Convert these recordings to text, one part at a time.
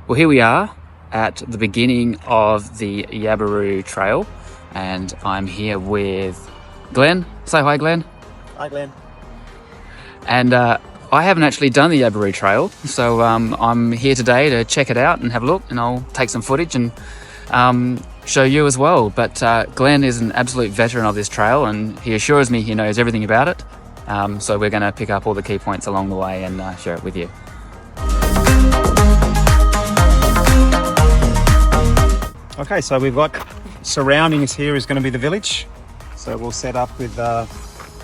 Well, here we are at the beginning of the Yabaroo Trail, and I'm here with Glenn. Say hi, Glenn. Hi, Glenn. And I haven't actually done the Yabaroo Trail, so I'm here today to check it out and have a look, and I'll take some footage and show you as well. But Glenn is an absolute veteran of this trail, and he assures me he knows everything about it. So we're going to pick up all the key points along the way and share it with you. Okay, so we've got surrounding us here is going to be the village. So we'll set up with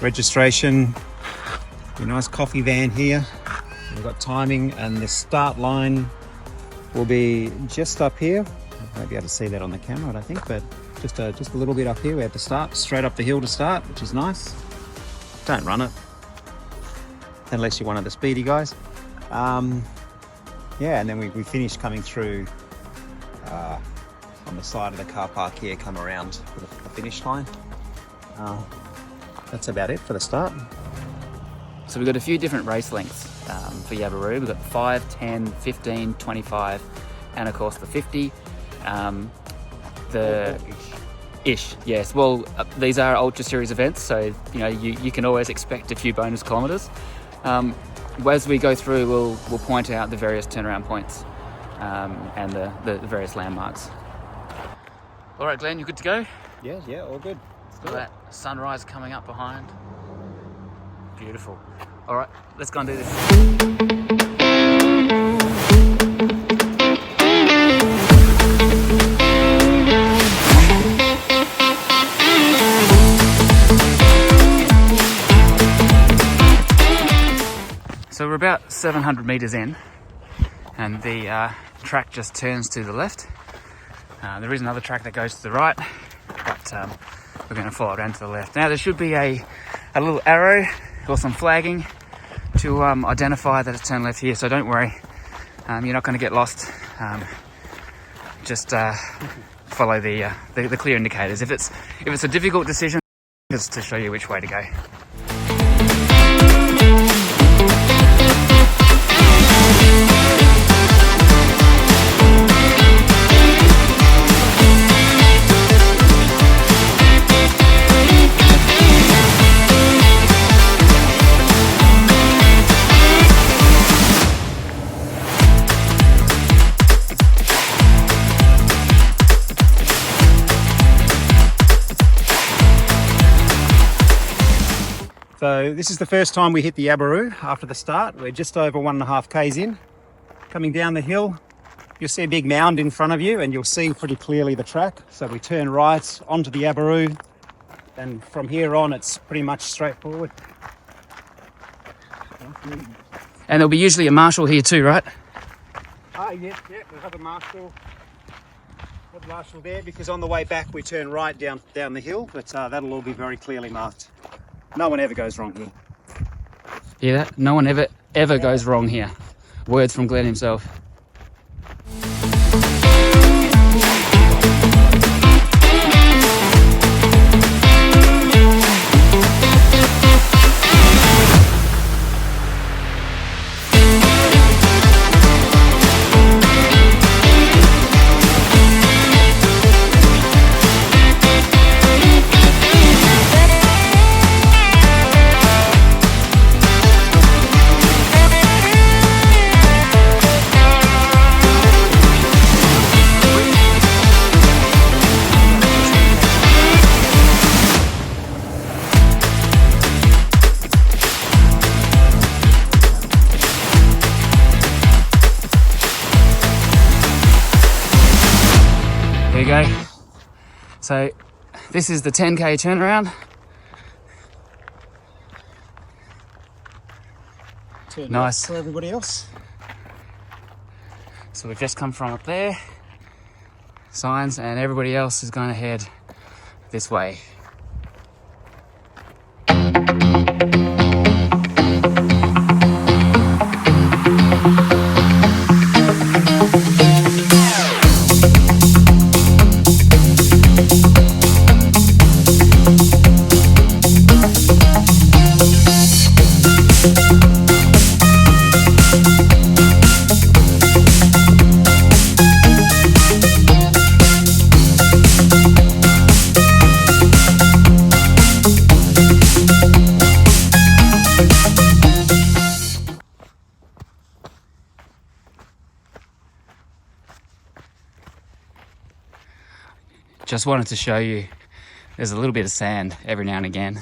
registration, a nice coffee van here. We've got timing, and the start line will be just up here. I won't be able to see that on the camera, I don't think, but just a little bit up here. We have to start straight up the hill to start, which is nice. Don't run it unless you're one of the speedy guys. Yeah, and then we finish coming through on the side of the car park here, come around to the finish line. That's about it for the start. So we've got a few different race lengths for Yabaroo. We've got 5, 10, 15, 25, and of course the 50. The ish, yes. Well, these are ultra series events, so you can always expect a few bonus kilometres. As we go through, we'll point out the various turnaround points and the various landmarks. All right, Glenn, you good to go? Yeah, all good. Look at that sunrise coming up behind. Beautiful. All right, let's go and do this. So we're about 700 meters in, and the track just turns to the left. There is another track that goes to the right, but we're going to follow it around to the left. Now there should be a little arrow or some flagging to identify that it's turned left here, so don't worry, you're not going to get lost. Just follow the clear indicators. If it's a difficult decision, just to show you which way to go. So this is the first time we hit the Yabaroo after the start. We're just over 1.5 k's in. Coming down the hill, you'll see a big mound in front of you, and you'll see pretty clearly the track. So we turn right onto the Yabaroo, and from here on it's pretty much straightforward. And there'll be usually a marshal here too, right? Yeah, we'll have a marshal. Got marshal there because on the way back we turn right down the hill, but that'll all be very clearly marked. No one ever goes wrong here. Hear that? No one ever goes wrong here. Words from Glenn himself. There you go. So this is the 10k turnaround. Turn Nice. for everybody else. So we've just come from up there. Signs, and everybody else is going to head this way. just wanted to show you there's a little bit of sand every now and again,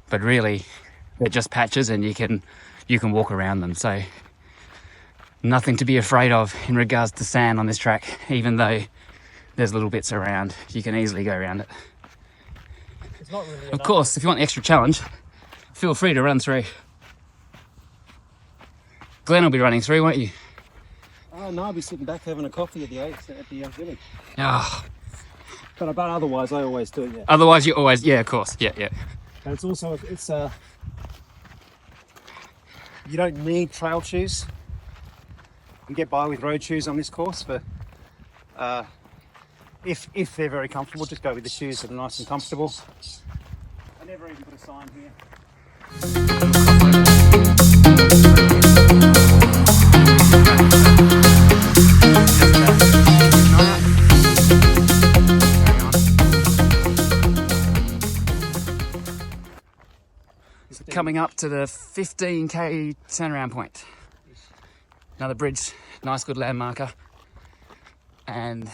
but really they're just patches and you can walk around them. So nothing to be afraid of in regards to sand on this track, even though there's little bits around, you can easily go around it. It's not really Of course, if you want the extra challenge, feel free to run through. Glenn will be running through, won't you? Oh no, I'll be sitting back having a coffee at the village. Oh. But otherwise, I always do it. Yeah. Otherwise, you always, yeah, of course, yeah. And it's also you don't need trail shoes. You can get by with road shoes on this course, but if they're very comfortable, just go with the shoes that are nice and comfortable. I never even put a sign here. Coming up to the 15k turnaround point. Another bridge, nice good landmarker. And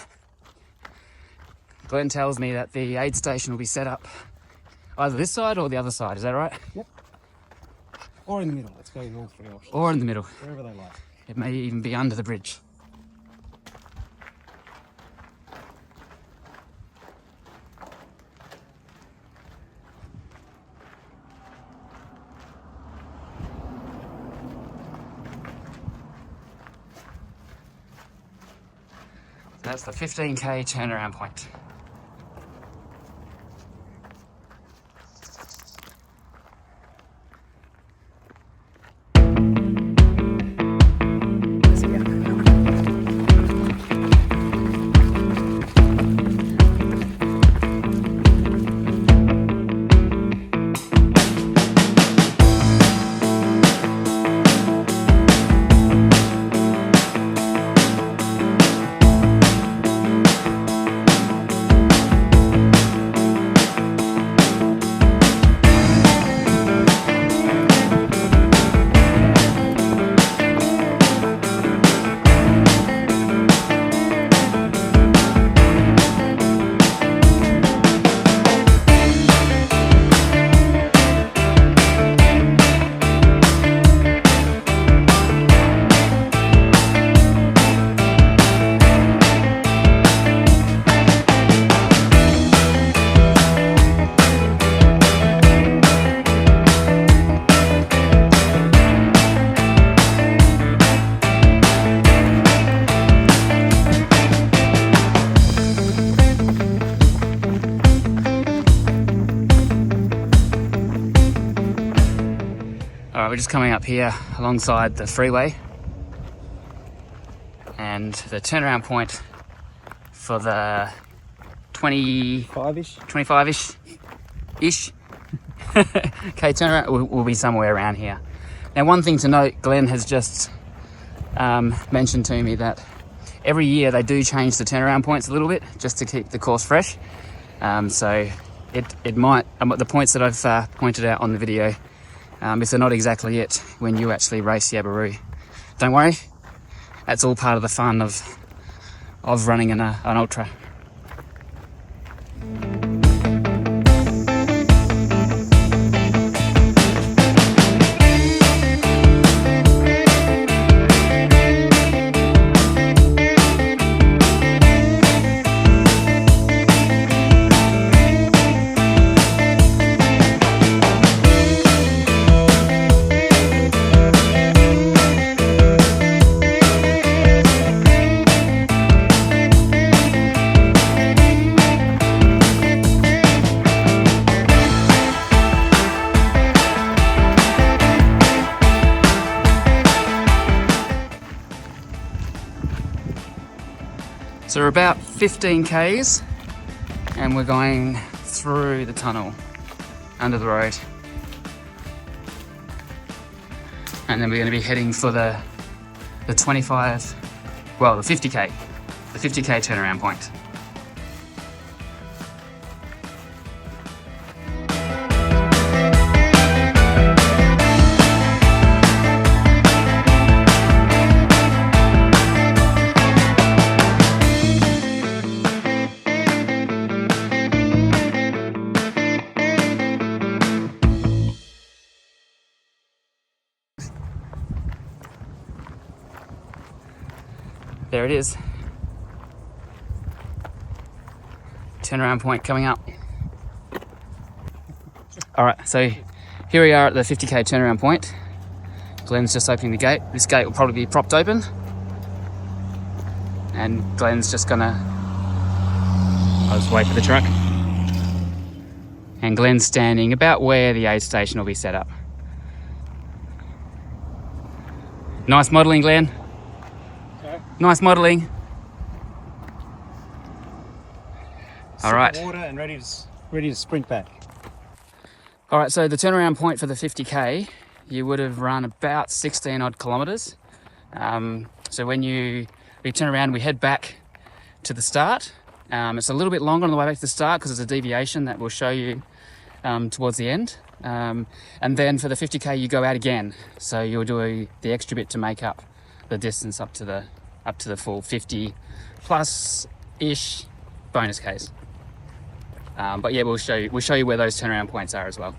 Glenn tells me that the aid station will be set up either this side or the other side, is that right? Yep. Or in the middle, let's go with all three options. Or in the middle. Wherever they like. It may even be under the bridge. That's the 15k turnaround point. Alright, we're just coming up here alongside the freeway, and the turnaround point for the 5-ish? 25-ish okay, turnaround will be somewhere around here. Now, one thing to note, Glenn has just mentioned to me that every year they do change the turnaround points a little bit just to keep the course fresh. So it might, the points that I've pointed out on the video, if they're not exactly it when you actually race Yabaroo, don't worry, that's all part of the fun of running an ultra. So we're about 15 k's and we're going through the tunnel under the road, and then we're going to be heading for the 50k turnaround point. There it is. Turnaround point coming up. All right, so here we are at the 50k turnaround point. Glenn's just opening the gate. This gate will probably be propped open. And Glenn's just gonna, I'll just wait for the truck. And Glenn's standing about where the aid station will be set up. Nice modelling, Glenn. Okay. Nice modelling. All right. Water and ready to sprint back. All right, so the turnaround point for the 50k, you would have run about 16 odd kilometres. So when we turn around, we head back to the start. It's a little bit longer on the way back to the start because there's a deviation that we'll show you towards the end. And then for the 50k, you go out again. So you'll do the extra bit to make up the distance up to the full 50 plus ish bonus case. But yeah, we'll show you where those turnaround points are as well.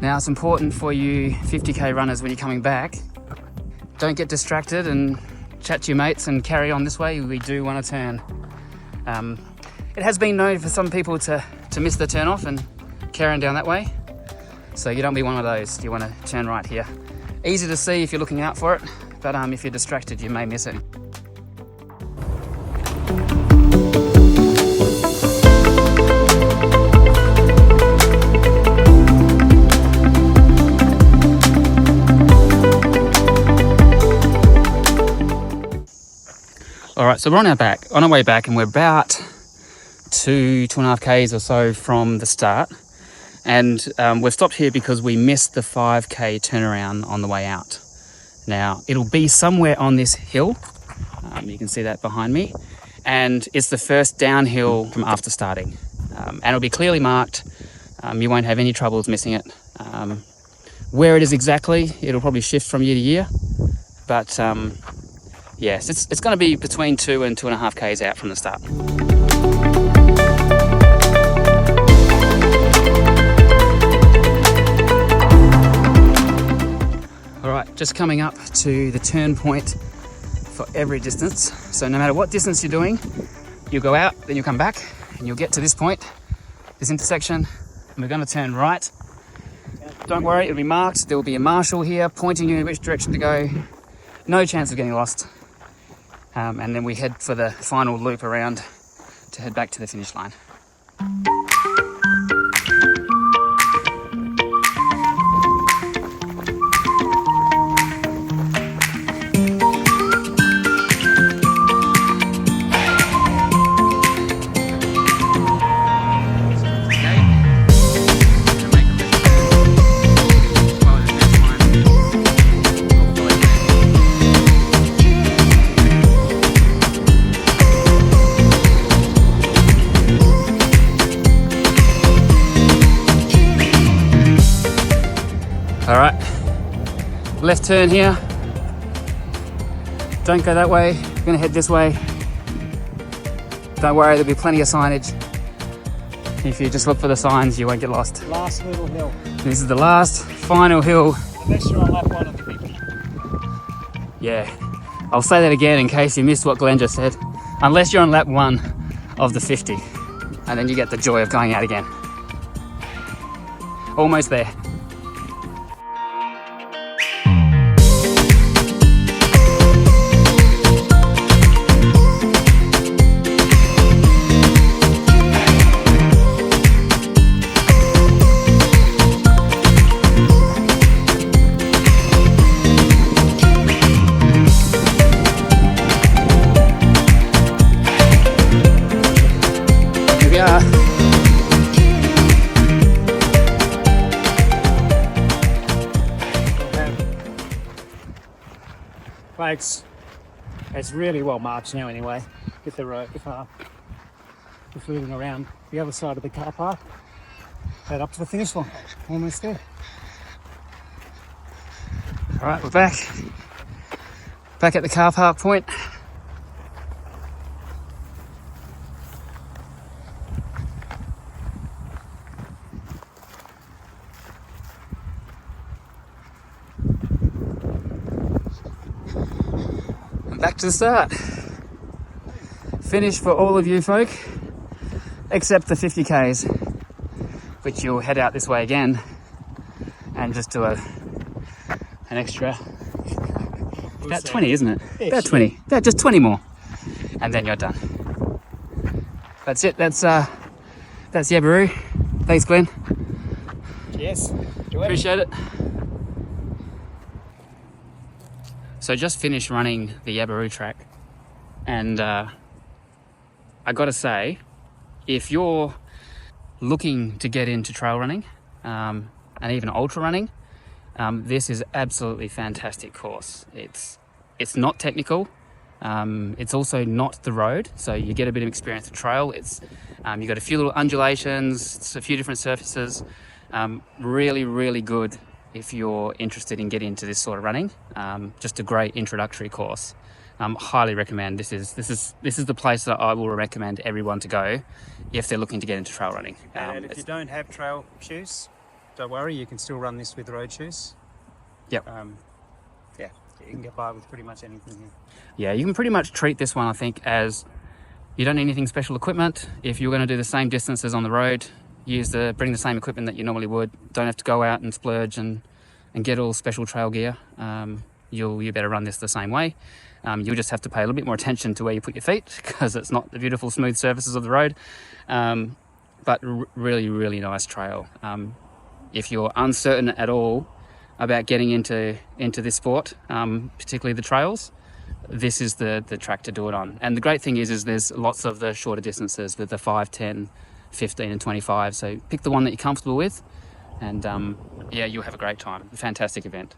Now it's important for you 50k runners when you're coming back, don't get distracted and chat to your mates and carry on this way. We do want to turn. It has been known for some people to miss the turn off and carry on down that way. So you don't be one of those. You want to turn right here. Easy to see if you're looking out for it, but if you're distracted, you may miss it. All right, so we're on our way back, and we're about 2.5 k's or so from the start. And we've stopped here because we missed the 5k turnaround on the way out. Now, it'll be somewhere on this hill. You can see that behind me. And it's the first downhill from after starting. And it'll be clearly marked. You won't have any troubles missing it. Where it is exactly, it'll probably shift from year to year. But yes, it's going to be between 2 and 2.5 k's out from the start. All right, just coming up to the turn point for every distance. So no matter what distance you're doing, you'll go out, then you'll come back, and you'll get to this point, this intersection, and we're going to turn right. Don't worry, it'll be marked. There will be a marshal here pointing you in which direction to go. No chance of getting lost. And then we head for the final loop around to head back to the finish line. All right, left turn here. Don't go that way, we're gonna head this way. Don't worry, there'll be plenty of signage. If you just look for the signs, you won't get lost. Last little hill. This is the last, final hill. Unless you're on lap 1 of the 50. Yeah, I'll say that again in case you missed what Glenn just said. Unless you're on lap 1 of the 50, and then you get the joy of going out again. Almost there. Flags. It's really well marked now anyway, with the road, with moving around the other side of the car park. Head up to the finish line. Almost there. All right, we're back. Back at the car park point. Back to the start. Finish for all of you folk, except the 50Ks, which you'll head out this way again and just do an extra, about 20, isn't it? Yeah, about sure. 20, just 20 more, and then you're done. That's it, that's Yabaroo. Thanks, Glenn. Yes. Appreciate it. So just finished running the Yabaroo track, and I gotta say, if you're looking to get into trail running and even ultra running, this is absolutely fantastic course. It's not technical, it's also not the road, so you get a bit of experience with trail. It's you got a few little undulations, it's a few different surfaces. Really good if you're interested in getting into this sort of running. Just a great introductory course. Highly recommend. This is the place that I will recommend everyone to go if they're looking to get into trail running. And if you don't have trail shoes, don't worry, you can still run this with road shoes. Yep. Yeah, you can get by with pretty much anything here. Yeah, you can pretty much treat this one, I think, as you don't need anything special equipment. If you're going to do the same distances on the road, bring the same equipment that you normally would. Don't have to go out and splurge and get all special trail gear. You better run this the same way. You'll just have to pay a little bit more attention to where you put your feet, because it's not the beautiful smooth surfaces of the road. But really nice trail. If you're uncertain at all about getting into this sport, particularly the trails, this is the track to do it on. And the great thing is there's lots of the shorter distances with the 5, 10, 15 and 25. So pick the one that you're comfortable with, and yeah, you'll have a great time. A fantastic event.